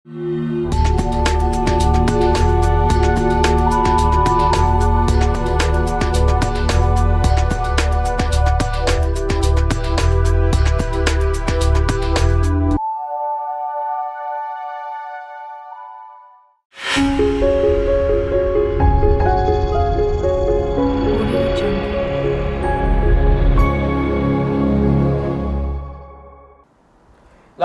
La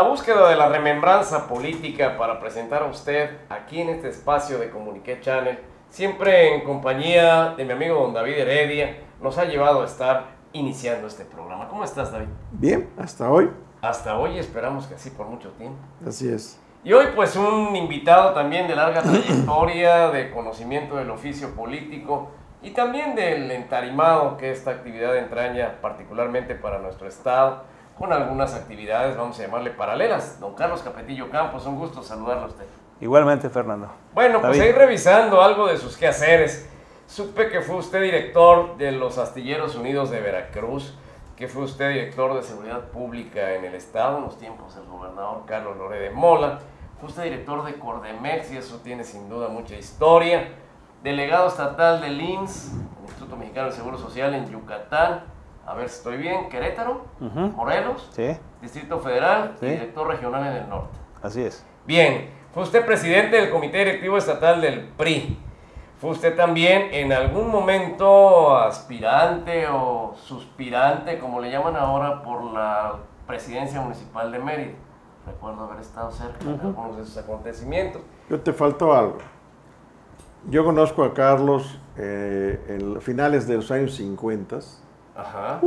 búsqueda de la remembranza política para presentar a usted aquí en este espacio de Comuniqué Channel, siempre en compañía de mi amigo don David Heredia, nos ha llevado a estar iniciando este programa. ¿Cómo estás, David? Bien, hasta hoy. Hasta hoy, esperamos que así por mucho tiempo. Así es. Y hoy pues un invitado también de larga trayectoria, de conocimiento del oficio político y también del entarimado que esta actividad entraña particularmente para nuestro estado, con algunas actividades, vamos a llamarle paralelas. Don Carlos Capetillo Campos, un gusto saludarlo a usted. Igualmente, Fernando. Bueno, pues ahí revisando algo de sus quehaceres, supe que fue usted director de los Astilleros Unidos de Veracruz, que fue usted director de Seguridad Pública en el Estado en los tiempos del gobernador Carlos Loret de Mola, fue usted director de Cordemex, y eso tiene sin duda mucha historia, delegado estatal del IMSS, el Instituto Mexicano del Seguro Social en Yucatán, a ver si estoy bien, Querétaro, Morelos, sí. Distrito Federal, sí. Y director regional en el norte. Así es. Bien, fue usted presidente del Comité Directivo Estatal del PRI. ¿Fue usted también en algún momento aspirante o suspirante, como le llaman ahora, por la presidencia municipal de Mérida? Recuerdo haber estado cerca de algunos de esos acontecimientos. Yo te faltó algo. Yo conozco a Carlos en finales de los años 50. Ajá.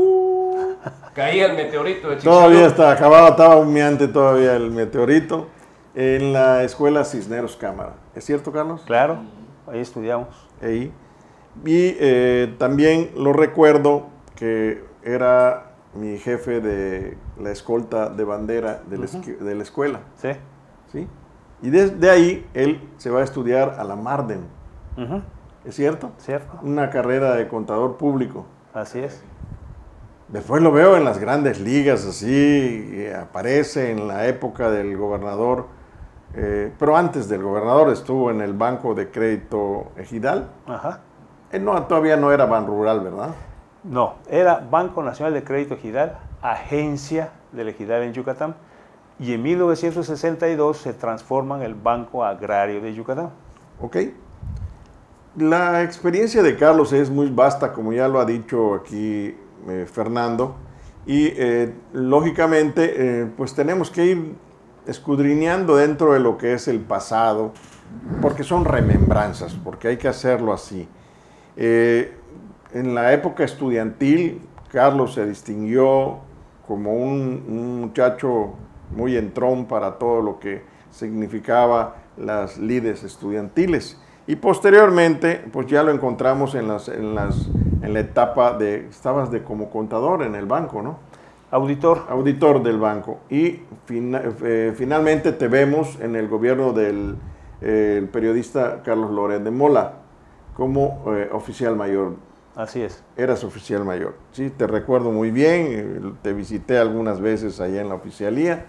Caía el meteorito de Chicago. Todavía estaba humeante todavía el meteorito en la escuela Cisneros Cámara. ¿Es cierto, Carlos? Claro, ahí estudiamos. Ahí. Y también lo recuerdo que era mi jefe de la escolta de bandera de la escuela. Sí. ¿Sí? Y desde ahí él se va a estudiar a la Marden. ¿Es cierto? Cierto. Una carrera de contador público. Así es. Después lo veo en las grandes ligas, así, aparece en la época del gobernador, pero antes del gobernador estuvo en el Banco de Crédito Ejidal. Ajá. Todavía no era Banrural, ¿verdad? No, era Banco Nacional de Crédito Ejidal, agencia del Ejidal en Yucatán, y en 1962 se transforma en el Banco Agrario de Yucatán. Ok. La experiencia de Carlos es muy vasta, como ya lo ha dicho aquí Fernando, y lógicamente pues tenemos que ir escudriñando dentro de lo que es el pasado, porque son remembranzas, porque hay que hacerlo así. En la época estudiantil, Carlos se distinguió como un muchacho muy entrón para todo lo que significaba las lides estudiantiles. Y posteriormente, pues ya lo encontramos en la etapa de, estabas como contador en el banco, ¿no? Auditor. Auditor del banco. Y finalmente te vemos en el gobierno del el periodista Carlos Loret de Mola como oficial mayor. Así es. Eras oficial mayor. Sí, te recuerdo muy bien, te visité algunas veces allá en la oficialía.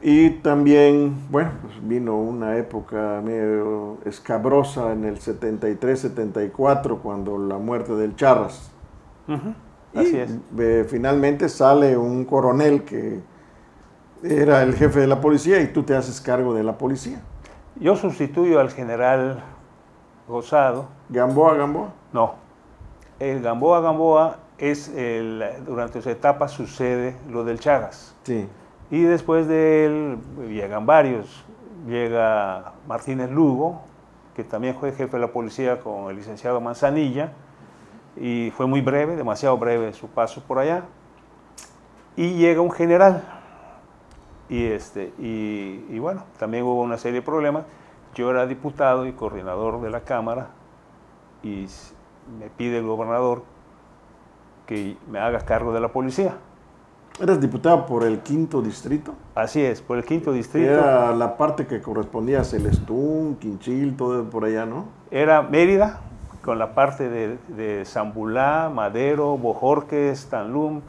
Y también, bueno, pues vino una época medio escabrosa en el 73-74, cuando la muerte del Charras. Así es. Finalmente sale un coronel que era el jefe de la policía y tú te haces cargo de la policía. Yo sustituyo al general Gozado. ¿Gamboa? No. El Gamboa es, durante su etapa sucede lo del Chagas. Sí. Y después de él llegan varios. Llega Martínez Lugo, que también fue jefe de la policía con el licenciado Manzanilla, y fue muy breve, demasiado breve su paso por allá. Y llega un general, y bueno, también hubo una serie de problemas. Yo era diputado y coordinador de la Cámara, y me pide el gobernador que me haga cargo de la policía. ¿Eras diputado por el 5º distrito? Así es, por el 5º distrito. Era la parte que correspondía a Celestún, Quinchil, todo por allá, ¿no? Era Mérida, con la parte de Zambulá, Madero, Bojorques, Tanlum,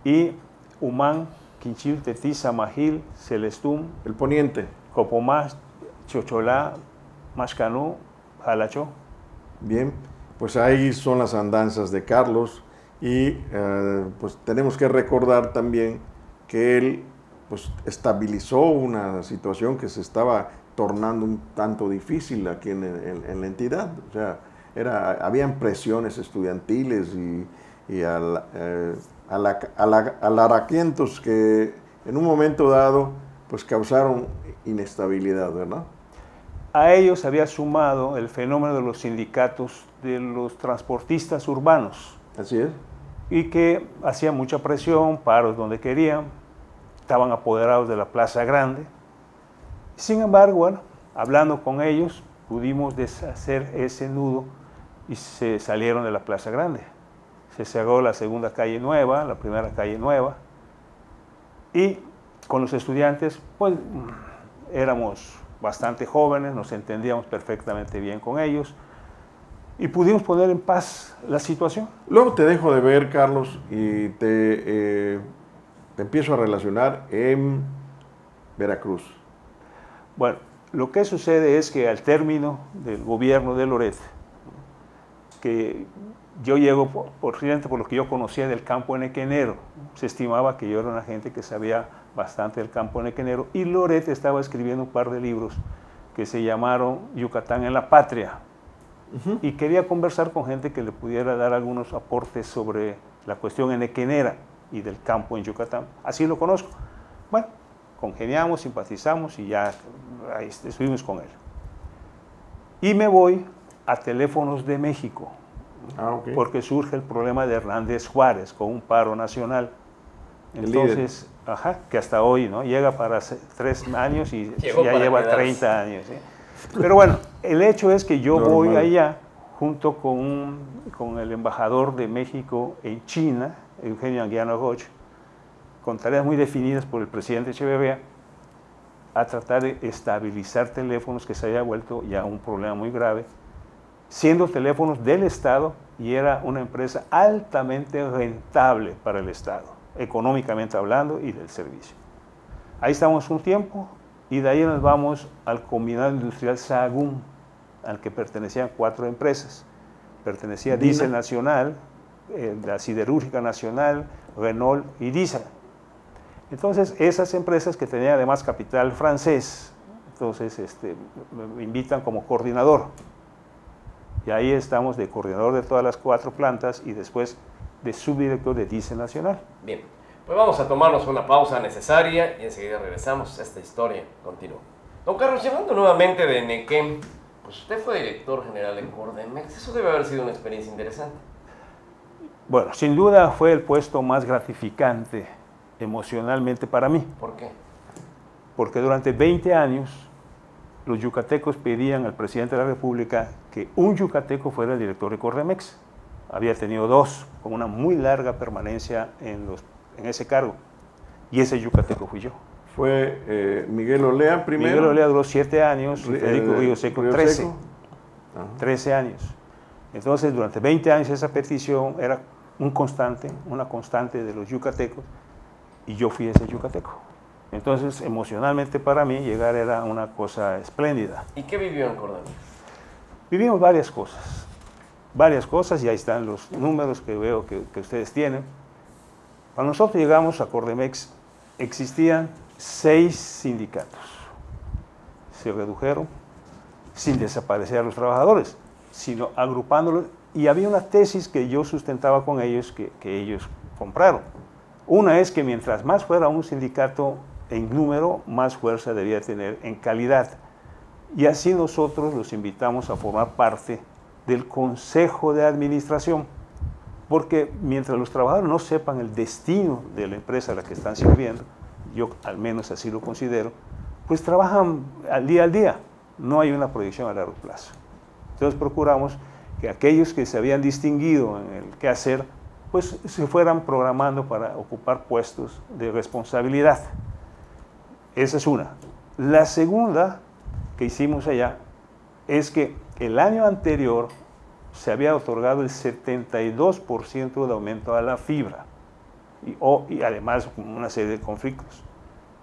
y Humán, Quinchil, Tetiza, Majil, Celestún. El poniente. Copomás, Chocholá, Mascanú, Jalachó. Bien, pues ahí son las andanzas de Carlos y pues tenemos que recordar también que él pues estabilizó una situación que se estaba tornando un tanto difícil aquí en la entidad. O sea, habían presiones estudiantiles y alaraquientos que en un momento dado pues causaron inestabilidad, ¿verdad? A ellos había sumado el fenómeno de los sindicatos de los transportistas urbanos. Así es. Y que hacían mucha presión, paros donde querían, estaban apoderados de la Plaza Grande. Sin embargo, bueno, hablando con ellos, pudimos deshacer ese nudo y se salieron de la Plaza Grande. Se cerró la segunda calle nueva, la primera calle nueva, y con los estudiantes, pues éramos bastante jóvenes, nos entendíamos perfectamente bien con ellos y pudimos poner en paz la situación. Luego te dejo de ver, Carlos, y te empiezo a relacionar en Veracruz. Bueno, lo que sucede es que al término del gobierno de Loret, que yo llego por lo que yo conocía del campo enequenero, se estimaba que yo era una gente que sabía bastante del campo enequenero, y Loret estaba escribiendo un par de libros que se llamaron Yucatán en la Patria, y quería conversar con gente que le pudiera dar algunos aportes sobre la cuestión enequenera y del campo en Yucatán. Así lo conozco. Bueno, congeniamos, simpatizamos y ya ahí estuvimos con él. Y me voy a Teléfonos de México, Okay. Porque surge el problema de Hernández Juárez con un paro nacional. Entonces, que hasta hoy, ¿no? Llega para 3 años y ya lleva 30 años. ¿Sí? Pero bueno, el hecho es que yo voy allá junto con el embajador de México en China, Eugenio Anguiano Roch, con tareas muy definidas por el presidente Echeverría, a tratar de estabilizar teléfonos que se haya vuelto ya un problema muy grave, siendo teléfonos del Estado, y era una empresa altamente rentable para el Estado, económicamente hablando y del servicio. Ahí estamos un tiempo y de ahí nos vamos al combinado industrial Sahagún, al que pertenecían 4 empresas. Pertenecía Diesel Nacional, la Siderúrgica Nacional, Renault y Diesel. Entonces, esas empresas que tenían además capital francés, entonces me invitan como coordinador. Y ahí estamos de coordinador de todas las 4 plantas y después de subdirector de Diesel Nacional. Bien, pues vamos a tomarnos una pausa necesaria y enseguida regresamos. Esta historia continúa. Don Carlos, llegando nuevamente de Nequén, pues usted fue director general de Cordemex. Eso debe haber sido una experiencia interesante. Bueno, sin duda fue el puesto más gratificante emocionalmente para mí. ¿Por qué? Porque durante 20 años los yucatecos pedían al presidente de la República que un yucateco fuera el director de Cordemex. Había tenido 2 con una muy larga permanencia en ese cargo, y ese yucateco fui yo. Fue Miguel Olea primero. Miguel Olea duró 7 años, y Federico Río Seco 13. 13 años. Entonces, durante 20 años esa petición era una constante de los yucatecos, y yo fui ese yucateco. Entonces, emocionalmente para mí, llegar era una cosa espléndida. ¿Y qué vivió en Cordemex? Vivimos varias cosas, y ahí están los números que veo que ustedes tienen. Cuando nosotros llegamos a Cordemex, existían 6 sindicatos. Se redujeron sin desaparecer a los trabajadores, sino agrupándolos, y había una tesis que yo sustentaba con ellos, que ellos compraron. Una es que mientras más fuera un sindicato en número, más fuerza debía tener en calidad. Y así nosotros los invitamos a formar parte del Consejo de Administración, porque mientras los trabajadores no sepan el destino de la empresa a la que están sirviendo, yo al menos así lo considero, pues trabajan al día, no hay una proyección a largo plazo. Entonces procuramos que aquellos que se habían distinguido en el quehacer, pues se fueran programando para ocupar puestos de responsabilidad. Esa es una. La segunda que hicimos allá es que el año anterior se había otorgado el 72% de aumento a la fibra y además una serie de conflictos.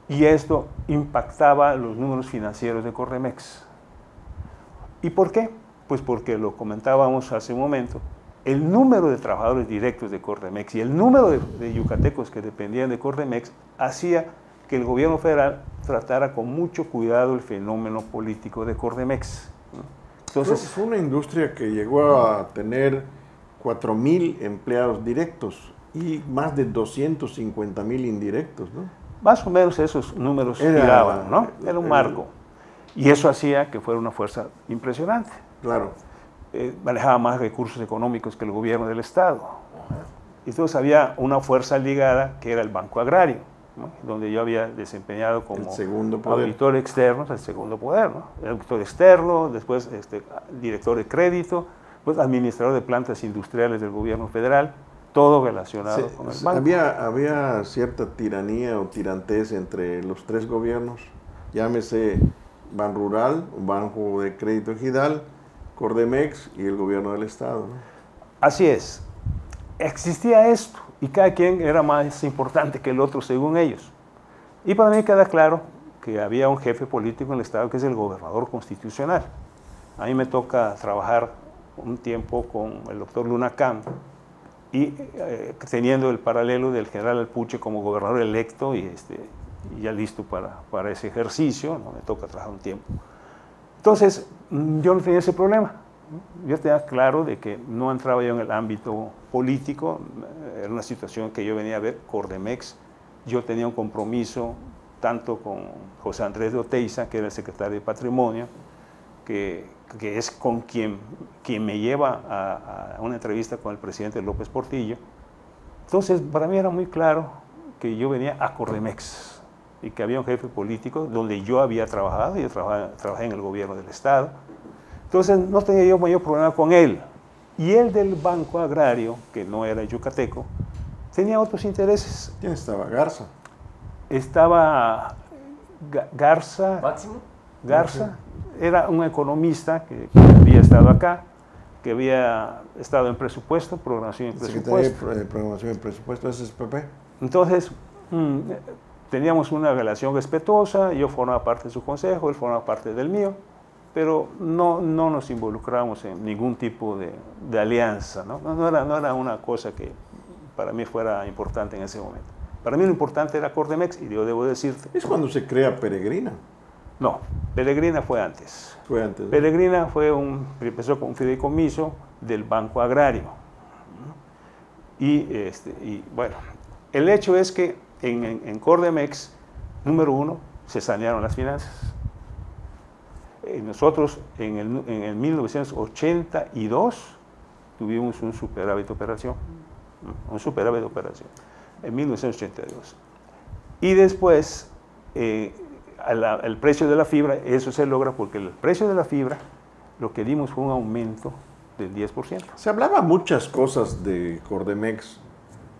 y esto impactaba los números financieros de Corremex. ¿Y por qué? Pues porque lo comentábamos hace un momento, el número de trabajadores directos de Corremex y el número de yucatecos que dependían de Corremex hacía que el gobierno federal tratara con mucho cuidado el fenómeno político de Corremex. Entonces, fue una industria que llegó a tener 4,000 empleados directos y más de 250,000 indirectos, ¿no? Más o menos esos números giraban, ¿no? Era un marco. Y eso hacía que fuera una fuerza impresionante. Claro. Manejaba más recursos económicos que el gobierno del Estado. Entonces había una fuerza ligada que era el Banco Agrario, ¿no? Donde yo había desempeñado como auditor externo, el segundo poder, ¿no? El auditor externo, después director de crédito, pues administrador de plantas industriales del gobierno federal, todo relacionado con el banco. ¿Había cierta tiranía o tirantez entre los tres gobiernos? Llámese Banrural, Banco de Crédito Ejidal, Cordemex y el gobierno del Estado, ¿no? Así es. Existía esto y cada quien era más importante que el otro según ellos. Y para mí queda claro que había un jefe político en el Estado que es el gobernador constitucional. A mí me toca trabajar un tiempo con el doctor Luna Camp y teniendo el paralelo del general Alpuche como gobernador electo y ya listo para ese ejercicio, ¿no? Me toca trabajar un tiempo. Entonces, yo no tenía ese problema. Yo tenía claro de que no entraba yo en el ámbito político, era una situación que yo venía a ver, Cordemex, yo tenía un compromiso tanto con José Andrés de Oteiza, que era el secretario de Patrimonio, que es con quien me lleva a una entrevista con el presidente López Portillo. Entonces, para mí era muy claro que yo venía a Cordemex y que había un jefe político donde yo había trabajado, yo trabajé en el gobierno del Estado. Entonces, no tenía yo mayor problema con él. Y el del Banco Agrario, que no era yucateco, tenía otros intereses. ¿Quién estaba? Garza. Estaba Garza. ¿Máximo? Garza. Era un economista que había estado acá, que había estado en presupuesto, programación y presupuesto. Secretaría de Programación y Presupuesto, SSPP. Entonces, teníamos una relación respetuosa, yo formaba parte de su consejo, él formaba parte del mío, pero no nos involucramos en ningún tipo de alianza, ¿no? No era una cosa que para mí fuera importante en ese momento. Para mí lo importante era Cordemex, y yo debo decirte... Es cuando se crea Peregrina. No, Peregrina fue antes. Fue antes, ¿no? Peregrina empezó con un fideicomiso del Banco Agrario. Y bueno, el hecho es que en Cordemex, número uno, se sanearon las finanzas. Nosotros en el 1982 tuvimos un superávit de operación. En 1982. Y después, el precio de la fibra, eso se logra porque el precio de la fibra, lo que dimos fue un aumento del 10%. Se hablaba muchas cosas de Cordemex,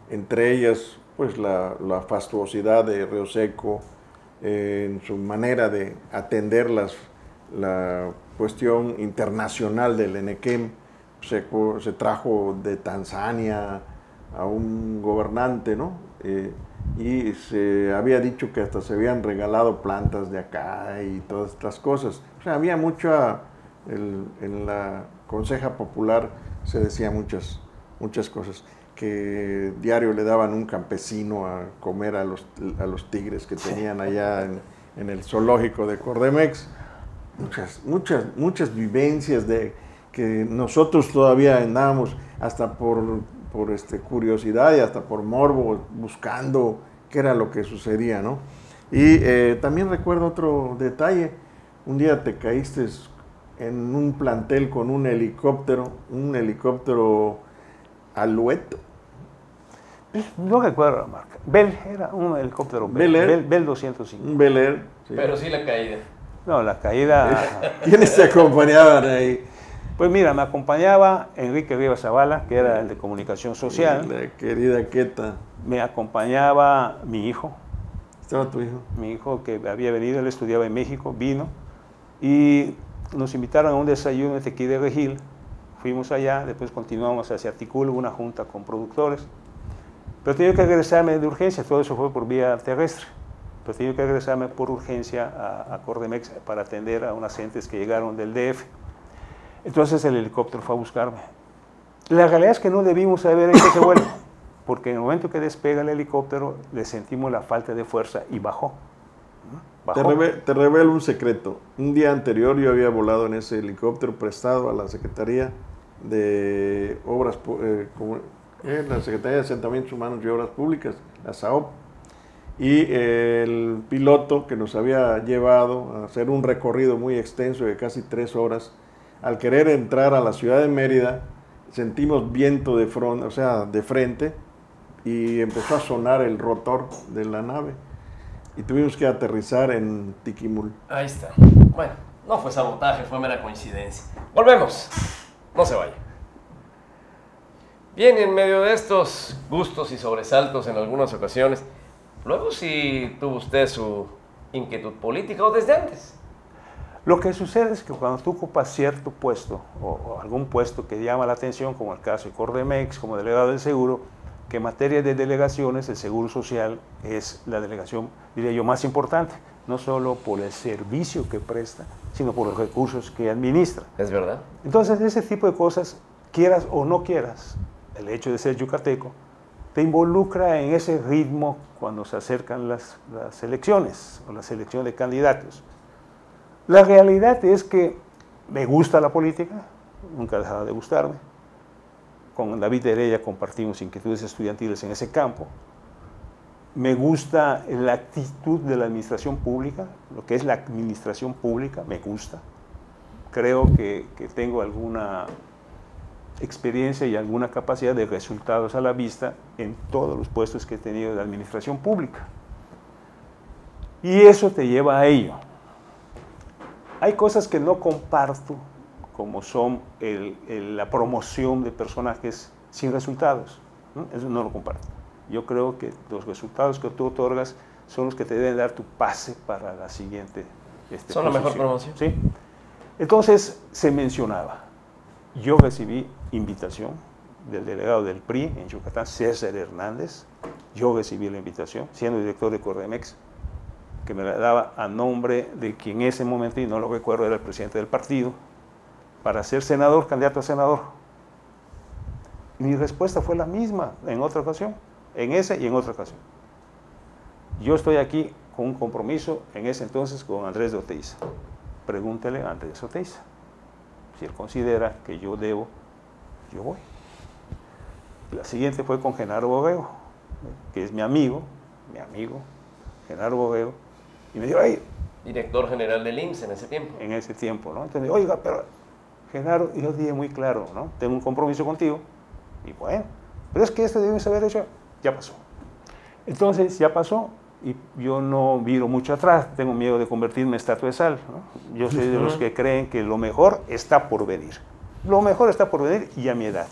entre ellas pues la fastuosidad de Río Seco, en su manera de atender la cuestión internacional del Enequem. Se trajo de Tanzania a un gobernante, ¿no? Y se había dicho que hasta se habían regalado plantas de acá y todas estas cosas. O sea, había mucha, en la Conseja Popular se decía muchas cosas, que diario le daban un campesino a comer a los tigres que tenían allá en el zoológico de Cordemex. Muchas vivencias de que nosotros todavía andábamos hasta por curiosidad y hasta por morbo buscando qué era lo que sucedía, ¿no? Y también recuerdo otro detalle. Un día te caíste en un plantel con un helicóptero Alouette. No recuerdo la marca. Bell era un helicóptero Bell 205. Un Bel Air. Sí. Pero sí la caída. No, la caída... ¿Quiénes te acompañaban ahí? Pues mira, me acompañaba Enrique Rivas Zavala, que era el de Comunicación Social. La querida Queta. Me acompañaba mi hijo. ¿Estaba tu hijo? Mi hijo que había venido, él estudiaba en México, vino. Y nos invitaron a un desayuno de Tequila de Regil. Fuimos allá, después continuamos hacia Articulo, una junta con productores. Pero tenía que regresarme de urgencia, todo eso fue por vía terrestre. pero tenía que regresarme por urgencia a Cordemex para atender a unas gentes que llegaron del DF. Entonces el helicóptero fue a buscarme. La realidad es que no debimos haber hecho ese vuelo, porque en el momento que despega el helicóptero le sentimos la falta de fuerza y bajó. Te revelo un secreto. Un día anterior yo había volado en ese helicóptero prestado a la Secretaría de Obras, la Secretaría de Asentamientos Humanos y Obras Públicas, la SAOP, y el piloto que nos había llevado a hacer un recorrido muy extenso de casi 3 horas, al querer entrar a la ciudad de Mérida, sentimos viento de frente, y empezó a sonar el rotor de la nave. Y tuvimos que aterrizar en Tiquimul. Ahí está. Bueno, no fue sabotaje, fue mera coincidencia. Volvemos. No se vaya. Bien, en medio de estos gustos y sobresaltos en algunas ocasiones, luego sí tuvo usted su inquietud política o desde antes. Lo que sucede es que cuando tú ocupas cierto puesto o algún puesto que llama la atención, como el caso de Cordemex, como delegado del seguro, que en materia de delegaciones el Seguro Social es la delegación, diría yo, más importante, no solo por el servicio que presta, sino por los recursos que administra. Es verdad. Entonces, ese tipo de cosas, quieras o no quieras, el hecho de ser yucateco, te involucra en ese ritmo cuando se acercan las elecciones o la selección de candidatos. La realidad es que me gusta la política, nunca ha dejado de gustarme. Con David Heredia compartimos inquietudes estudiantiles en ese campo. Me gusta la actitud de la administración pública, lo que es la administración pública, me gusta. Creo que tengo alguna experiencia y alguna capacidad de resultados a la vista en todos los puestos que he tenido de administración pública. Y eso te lleva a ello. Hay cosas que no comparto, como son la promoción de personajes sin resultados, ¿no? Eso no lo comparto. Yo creo que los resultados que tú otorgas son los que te deben dar tu pase para la siguiente son la mejor promoción. ¿Sí? Entonces, se mencionaba, yo recibí invitación del delegado del PRI en Yucatán, César Hernández, yo recibí la invitación, siendo director de Cordemex, que me la daba a nombre de quien en ese momento, y no lo recuerdo, era el presidente del partido, para ser senador, candidato a senador. Y mi respuesta fue la misma en otra ocasión, en esa y en otra ocasión. Yo estoy aquí con un compromiso, en ese entonces, con Andrés de Oteiza. Pregúntele a Andrés de Oteiza. Si él considera que yo debo, yo voy. La siguiente fue con Genaro Bobeo, que es mi amigo, Genaro Bobeo, y me dijo, "Ay, director general del IMSS en ese tiempo". En ese tiempo, ¿no? Entonces, oiga, pero Genaro, yo dije muy claro, ¿no? Tengo un compromiso contigo, y bueno, pero es que esto debes haber hecho, ya pasó. Entonces, ya pasó, y yo no miro mucho atrás, tengo miedo de convertirme en estatua de sal, ¿no? Yo soy de los que creen que lo mejor está por venir. Lo mejor está por venir y a mi edad.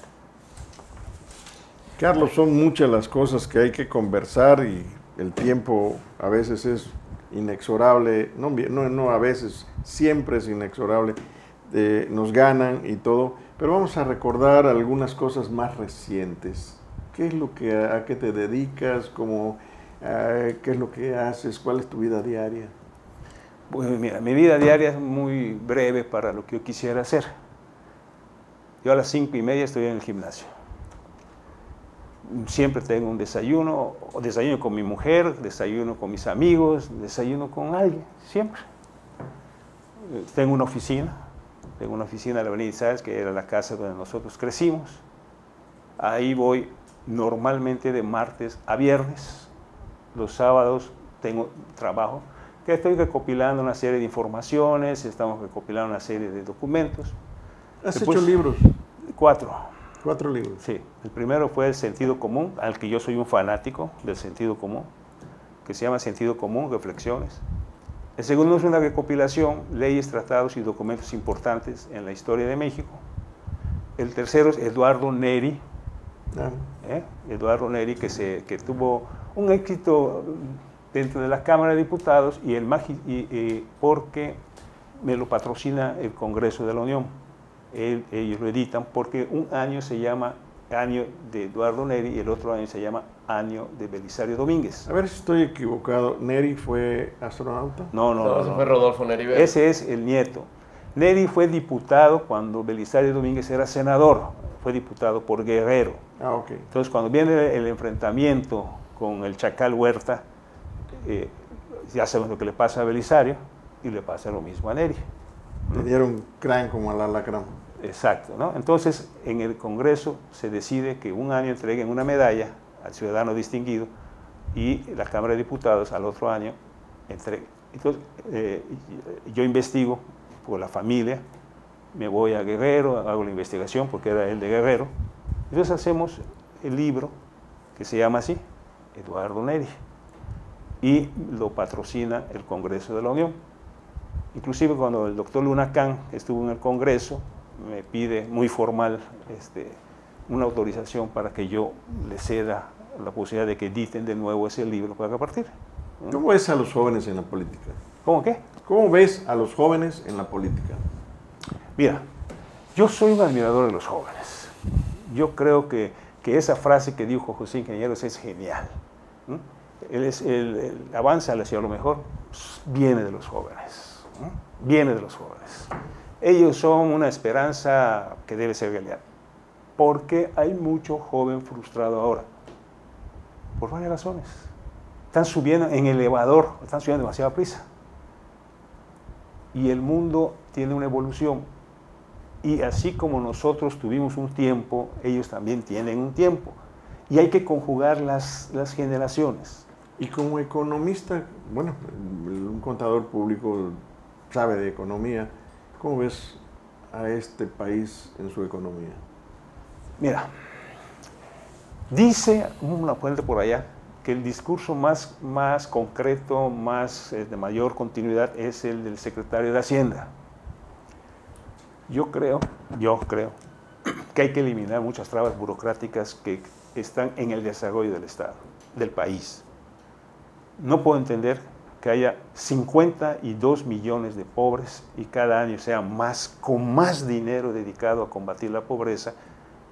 Carlos, son muchas las cosas que hay que conversar y el tiempo a veces es inexorable, no a veces, siempre es inexorable, nos ganan y todo, pero vamos a recordar algunas cosas más recientes. ¿Qué es lo que, a qué te dedicas? ¿Qué es lo que haces? ¿Cuál es tu vida diaria? Bueno, mira, mi vida diaria es muy breve para lo que yo quisiera hacer. Yo a las 5:30 estoy en el gimnasio. Siempre tengo un desayuno con mi mujer, desayuno con mis amigos, desayuno con alguien, siempre. Tengo una oficina en la Avenida Isaac, que era la casa donde nosotros crecimos. Ahí voy normalmente de martes a viernes. Los sábados tengo trabajo, que estoy recopilando una serie de informaciones, estamos recopilando una serie de documentos. ¿Has hecho libros? 4. 4 libros. Sí, el primero fue El Sentido Común, al que yo soy un fanático del sentido común, que se llama Sentido Común, Reflexiones. El segundo es una recopilación, leyes, tratados y documentos importantes en la historia de México. El tercero es Eduardo Neri, Eduardo Neri, que tuvo un éxito dentro de la Cámara de Diputados y porque me lo patrocina el Congreso de la Unión. Ellos lo editan porque un año se llama Año de Eduardo Neri y el otro año se llama año de Belisario Domínguez. A ver si estoy equivocado. ¿Neri fue astronauta? No, eso fue Rodolfo Neri Vélez. Ese es el nieto. Neri fue diputado cuando Belisario Domínguez era senador. Fue diputado por Guerrero. Ah, ok. Entonces, cuando viene el enfrentamiento con el Chacal Huerta, ya sabemos lo que le pasa a Belisario y le pasa lo mismo a Neri. Le dieron crán como al alacrán. Exacto, ¿no? Entonces, en el Congreso se decide que un año entreguen una medalla al ciudadano distinguido y la Cámara de Diputados al otro año entregue. Entonces, yo investigo por la familia, me voy a Guerrero, hago la investigación porque era el de Guerrero. Entonces hacemos el libro que se llama así, Eduardo Neri, y lo patrocina el Congreso de la Unión. Inclusive cuando el doctor Lunacán estuvo en el Congreso, me pide muy formal una autorización para que yo le ceda la posibilidad de que editen de nuevo ese libro para compartir. ¿Cómo ves a los jóvenes en la política? ¿Cómo qué? ¿Cómo ves a los jóvenes en la política? Mira, yo soy un admirador de los jóvenes. Yo creo que esa frase que dijo José Ingenieros es genial. El avance hacia lo mejor viene de los jóvenes. Viene de los jóvenes. Ellos son una esperanza que debe ser realidad. Porque hay mucho joven frustrado ahora. Por varias razones. Están subiendo en elevador, están subiendo demasiada prisa. Y el mundo tiene una evolución. Y así como nosotros tuvimos un tiempo, ellos también tienen un tiempo. Y hay que conjugar las generaciones. Y como economista, bueno, un contador público sabe de economía, ¿cómo ves a este país en su economía? Mira, dice una fuente por allá que el discurso más concreto, de mayor continuidad, es el del secretario de Hacienda. Yo creo que hay que eliminar muchas trabas burocráticas que están en el desarrollo del Estado, del país. No puedo entender que haya 52 millones de pobres y cada año sea con más dinero dedicado a combatir la pobreza,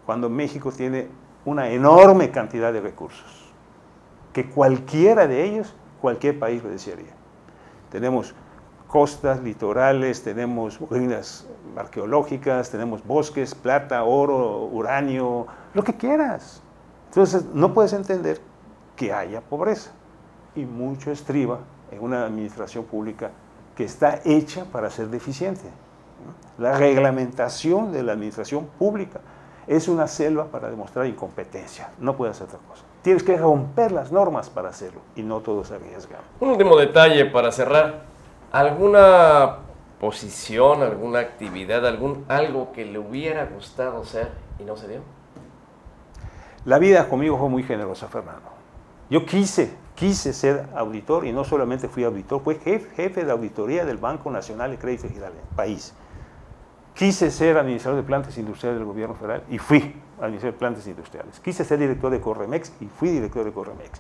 cuando México tiene una enorme cantidad de recursos, que cualquiera de ellos, cualquier país lo desearía. Tenemos costas, litorales, tenemos ruinas arqueológicas, tenemos bosques, plata, oro, uranio, lo que quieras. Entonces, no puedes entender que haya pobreza. Y mucho estriba en una administración pública que está hecha para ser deficiente. La reglamentación de la administración pública es una selva para demostrar incompetencia. No puede hacer otra cosa. Tienes que romper las normas para hacerlo y no todos arriesgan. Un último detalle para cerrar. ¿Alguna posición, alguna actividad, algo que le hubiera gustado ser y no se dio? La vida conmigo fue muy generosa, Fernando. Yo quise ser auditor y no solamente fui auditor, fui jefe de auditoría del Banco Nacional de Crédito Federal del país. Quise ser administrador de plantas industriales del gobierno federal y fui administrador de plantas industriales. Quise ser director de Corremex y fui director de Corremex.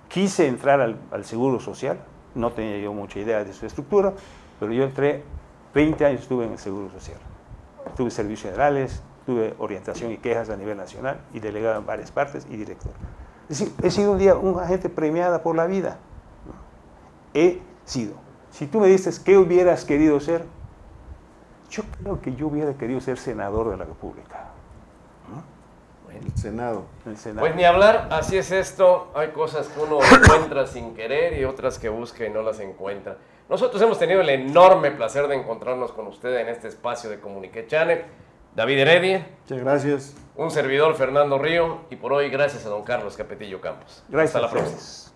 Quise entrar al Seguro Social, no tenía yo mucha idea de su estructura, pero yo entré, 20 años estuve en el Seguro Social. Tuve servicios generales, tuve orientación y quejas a nivel nacional y delegado en varias partes y director. Es decir, he sido un agente premiada por la vida. He sido. Si tú me dices qué hubieras querido ser, yo creo que yo hubiera querido ser senador de la República. El Senado. El Senado. Pues ni hablar, así es esto. Hay cosas que uno encuentra sin querer y otras que busca y no las encuentra. Nosotros hemos tenido el enorme placer de encontrarnos con usted en este espacio de Comunique Channel. David Heredia. Muchas gracias. Un servidor, Fernando Río. Y por hoy, gracias a don Carlos Capetillo Campos. Gracias. Hasta la próxima.